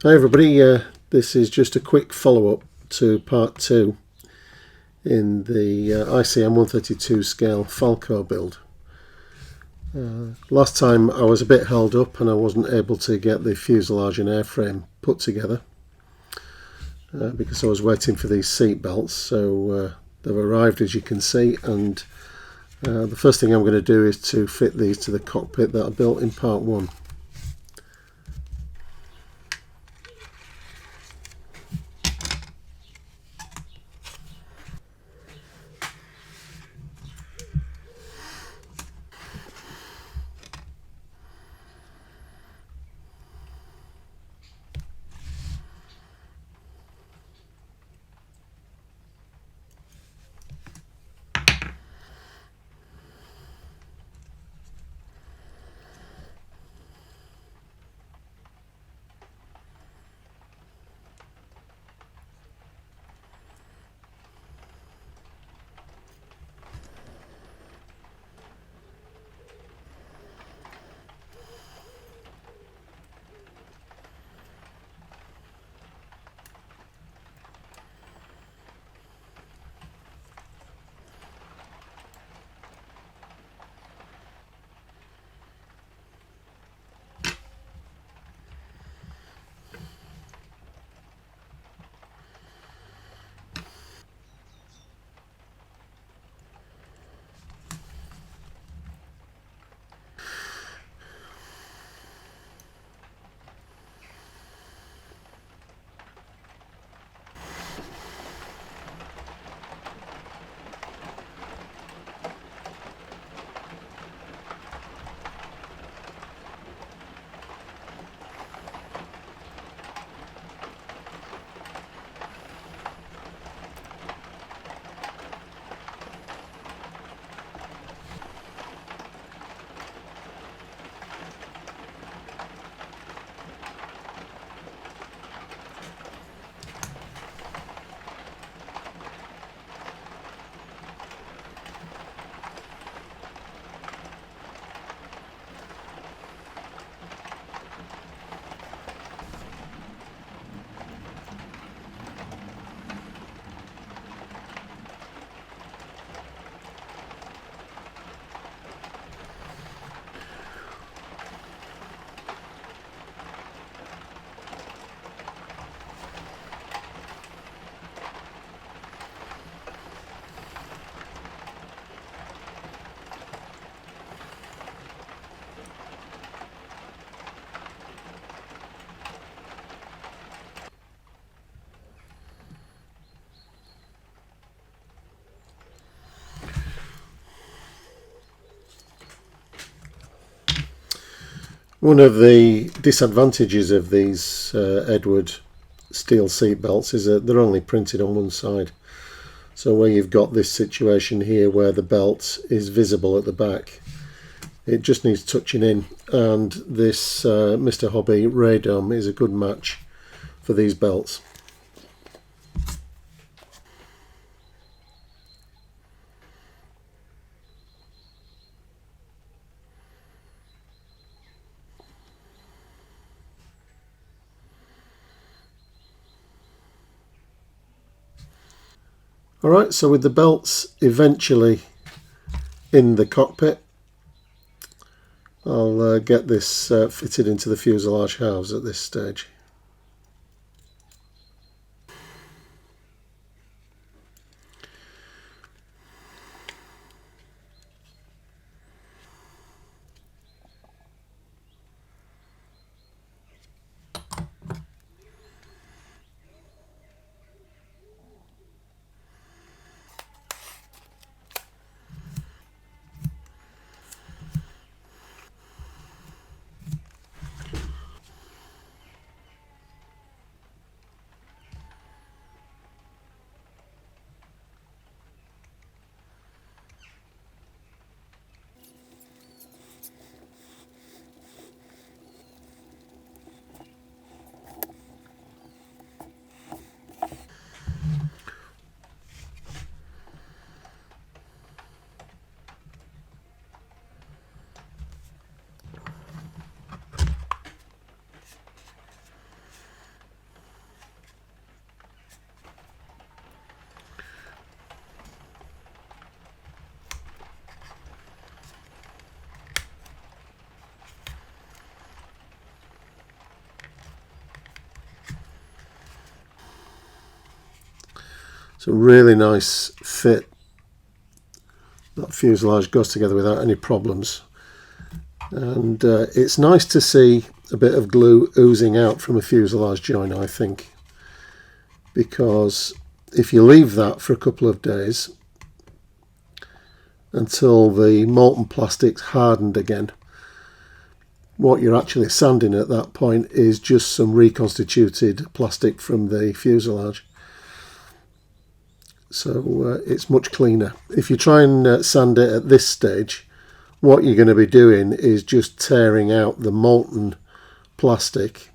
Hi everybody, this is just a quick follow-up to part 2 in the ICM 132 scale Falco build. Last time I was a bit held up and I wasn't able to get the fuselage and airframe put together because I was waiting for these seat belts, so they've arrived, as you can see, and the first thing I'm going to do is to fit these to the cockpit that I built in part 1. One of the disadvantages of these Edward steel seat belts is that they're only printed on one side. So where you've got this situation here where the belt is visible at the back, it just needs touching in, and this Mr. Hobby radome is a good match for these belts. Alright, so with the belts eventually in the cockpit, I'll get this fitted into the fuselage halves at this stage. It's a really nice fit. That fuselage goes together without any problems, and it's nice to see a bit of glue oozing out from a fuselage joint, I think, because if you leave that for a couple of days until the molten plastic's hardened again, what you're actually sanding at that point is just some reconstituted plastic from the fuselage. So it's much cleaner. If you try and sand it at this stage, what you're going to be doing is just tearing out the molten plastic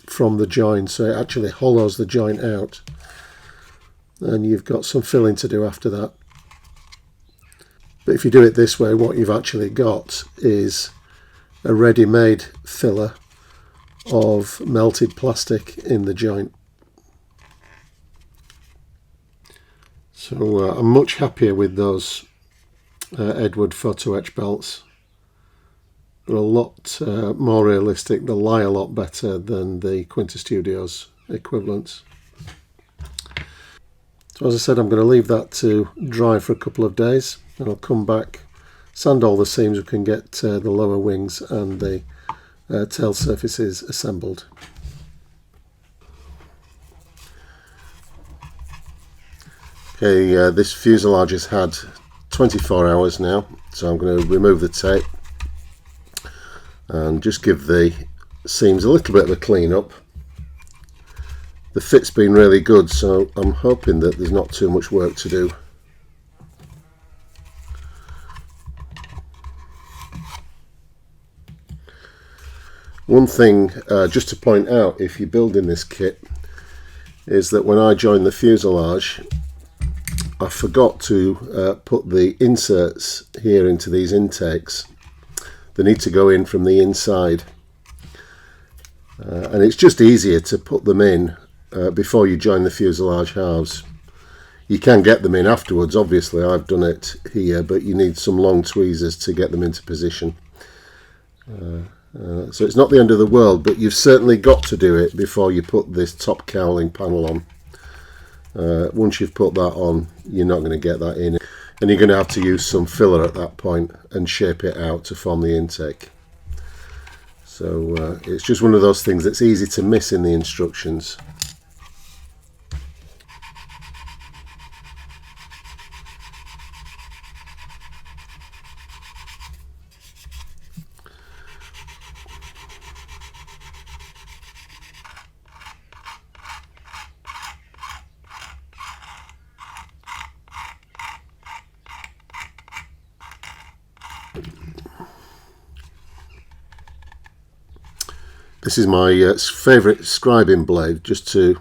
from the joint, so it actually hollows the joint out, and you've got some filling to do after that. But if you do it this way, what you've actually got is a ready-made filler of melted plastic in the joint. So I'm much happier with those Edward photo etch belts. They're a lot more realistic. They lie a lot better than the Quinta Studios equivalents. So as I said, I'm going to leave that to dry for a couple of days, and I'll come back, sand all the seams. We can get the lower wings and the tail surfaces assembled. Okay, this fuselage has had 24 hours now, so I'm going to remove the tape and just give the seams a little bit of a clean up. The fit's been really good, so I'm hoping that there's not too much work to do. One thing just to point out if you're building this kit is that when I joined the fuselage, I forgot to put the inserts here into these intakes. They need to go in from the inside, and it's just easier to put them in before you join the fuselage halves. You can get them in afterwards, obviously. I've done it here, but you need some long tweezers to get them into position. So it's not the end of the world, but you've certainly got to do it before you put this top cowling panel on. Once you've put that on, you're not going to get that in, and you're going to have to use some filler at that point and shape it out to form the intake. So it's just one of those things that's easy to miss in the instructions. This is my favourite scribing blade, just to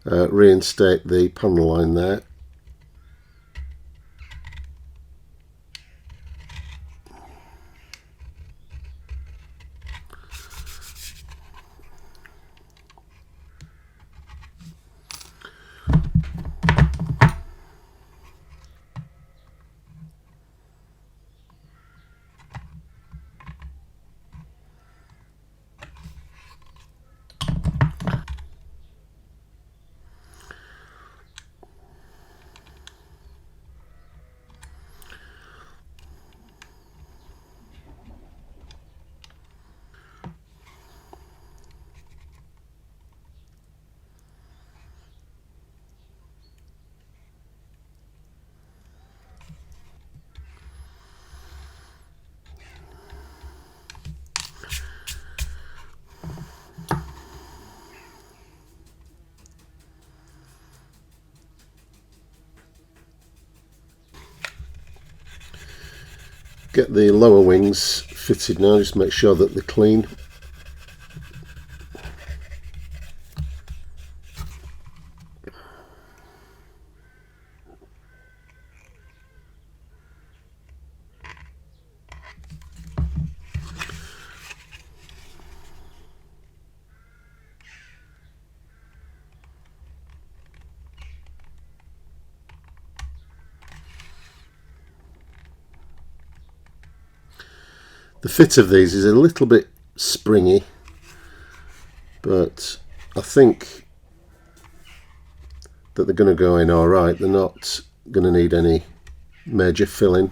reinstate the panel line there. Get the lower wings fitted now, just make sure that they're clean. The fit of these is a little bit springy, but I think that they're going to go in all right. They're not going to need any major filling.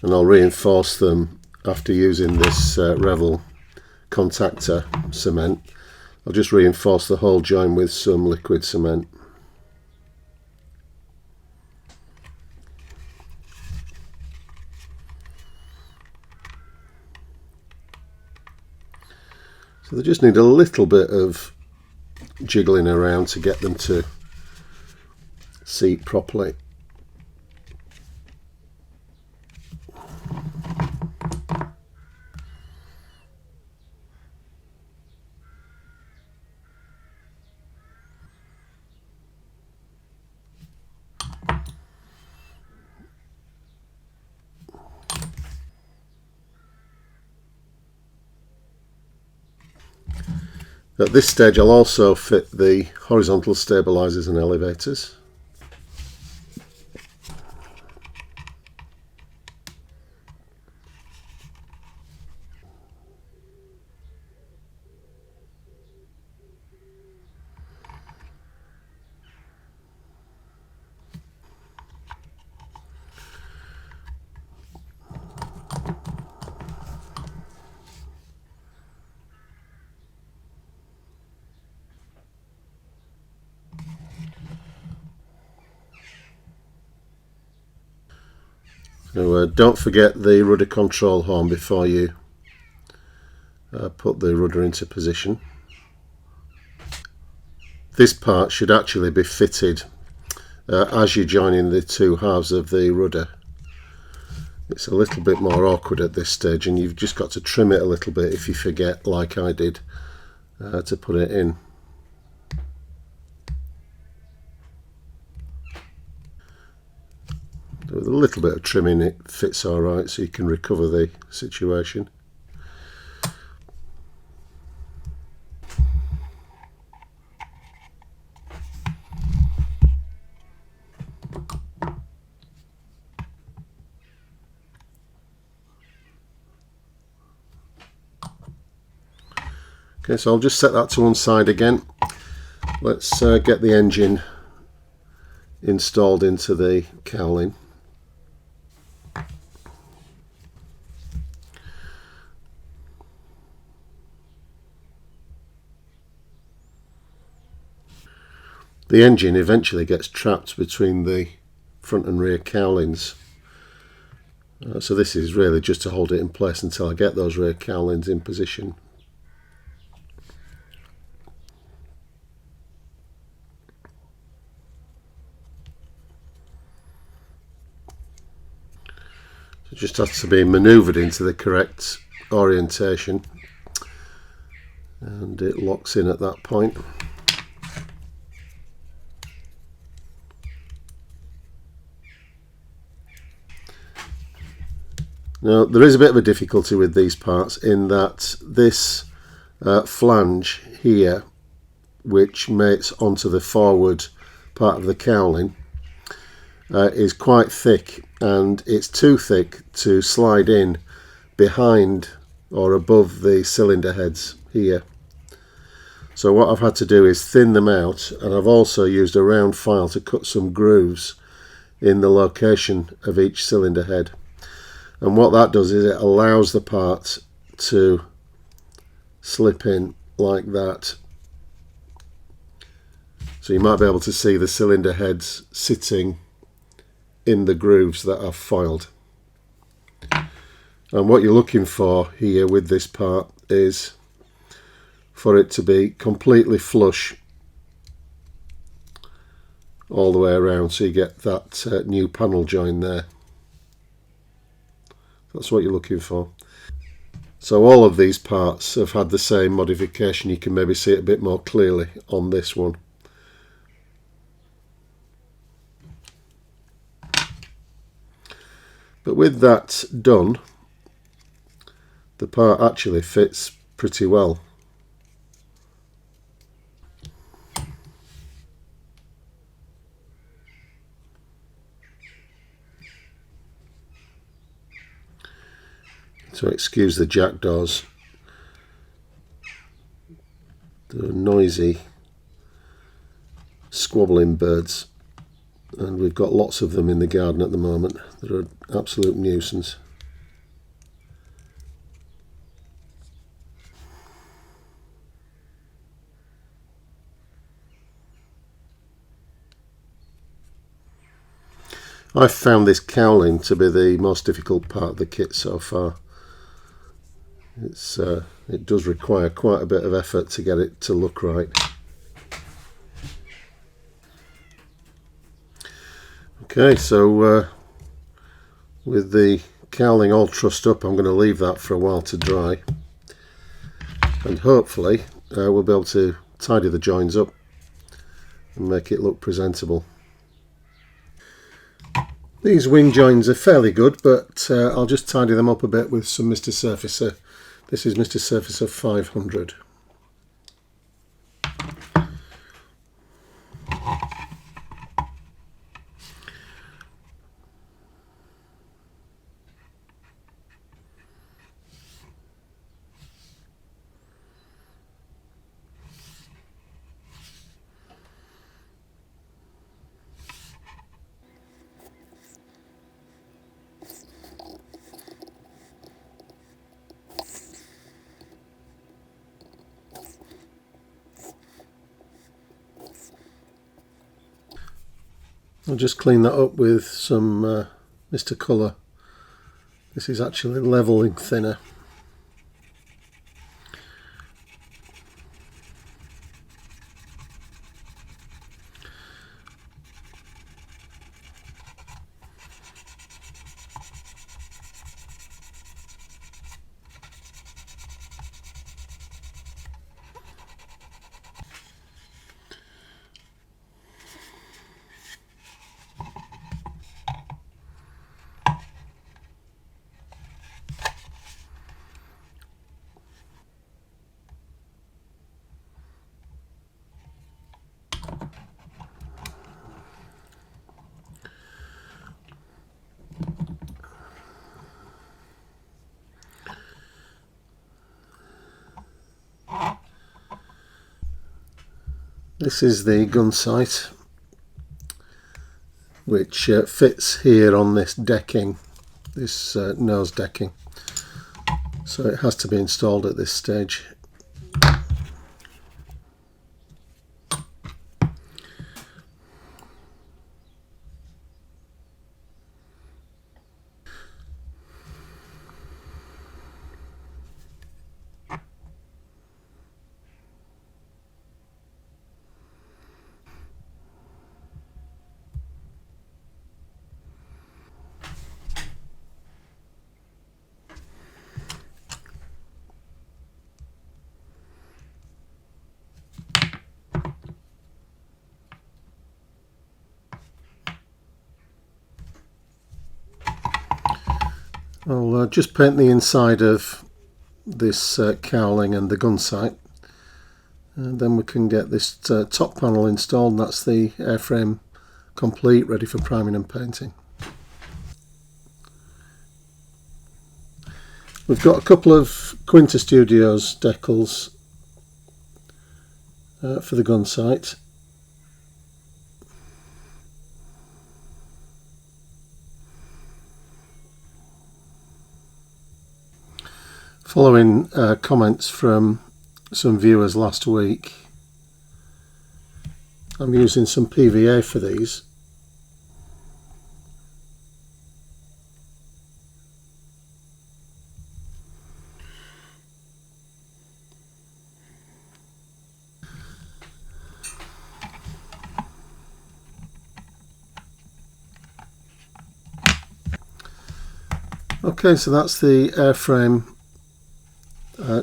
And I'll reinforce them after using this Revel contactor cement. I'll just reinforce the whole joint with some liquid cement. So they just need a little bit of jiggling around to get them to seat properly. At this stage I'll also fit the horizontal stabilizers and elevators. So don't forget the rudder control horn before you put the rudder into position. This part should actually be fitted as you're joining the two halves of the rudder. It's a little bit more awkward at this stage, and you've just got to trim it a little bit if you forget, like I did, to put it in. With a little bit of trimming it fits alright, so you can recover the situation. Okay, so I'll just set that to one side again. Let's get the engine installed into the cowling. The engine eventually gets trapped between the front and rear cowlings. So this is really just to hold it in place until I get those rear cowlings in position. So it just has to be manoeuvred into the correct orientation, and it locks in at that point. Now there is a bit of a difficulty with these parts in that this flange here, which mates onto the forward part of the cowling, is quite thick, and it's too thick to slide in behind or above the cylinder heads here. So what I've had to do is thin them out, and I've also used a round file to cut some grooves in the location of each cylinder head. And what that does is it allows the part to slip in like that. So you might be able to see the cylinder heads sitting in the grooves that I've filed. And what you're looking for here with this part is for it to be completely flush all the way around, so you get that new panel join there. That's what you're looking for. So all of these parts have had the same modification. You can maybe see it a bit more clearly on this one. But with that done, the part actually fits pretty well. So excuse the jackdaws. They're noisy, squabbling birds, and we've got lots of them in the garden at the moment. They're an absolute nuisance. I've found this cowling to be the most difficult part of the kit so far. It does require quite a bit of effort to get it to look right. Okay, so with the cowling all trussed up, I'm going to leave that for a while to dry, and hopefully we'll be able to tidy the joins up and make it look presentable. These wing joins are fairly good, but I'll just tidy them up a bit with some Mr. Surfacer. This is Mr. Surfacer 500. I'll just clean that up with some Mr. Colour. This is actually levelling thinner. This is the gun sight, which fits here on this decking, this nose decking, so it has to be installed at this stage. I'll just paint the inside of this cowling and the gun sight, and then we can get this top panel installed, and that's the airframe complete, ready for priming and painting. We've got a couple of Quinta Studios decals for the gun sight. Following comments from some viewers last week, I'm using some PVA for these. Okay, so that's the airframe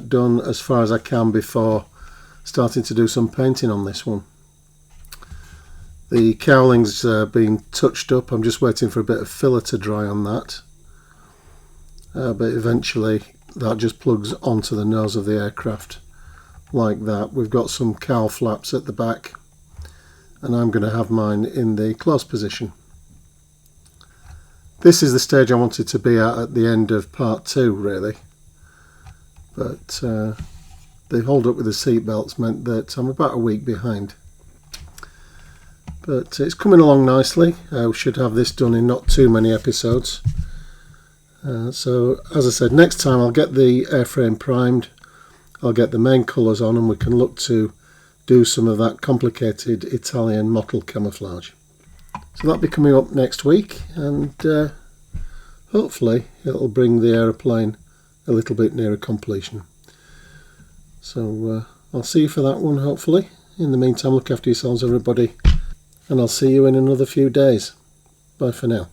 done as far as I can before starting to do some painting on this one. The cowling's been touched up. I'm just waiting for a bit of filler to dry on that, but eventually that just plugs onto the nose of the aircraft like that. We've got some cowl flaps at the back, and I'm going to have mine in the close position. This is the stage I wanted to be at the end of part 2, really. but the hold up with the seat belts meant that I'm about a week behind. But it's coming along nicely. I should have this done in not too many episodes. So as I said, next time I'll get the airframe primed, I'll get the main colours on, and we can look to do some of that complicated Italian mottled camouflage. So that'll be coming up next week, and hopefully it'll bring the aeroplane a little bit nearer completion. So I'll see you for that one, hopefully. In the meantime, look after yourselves, everybody, and I'll see you in another few days. Bye for now.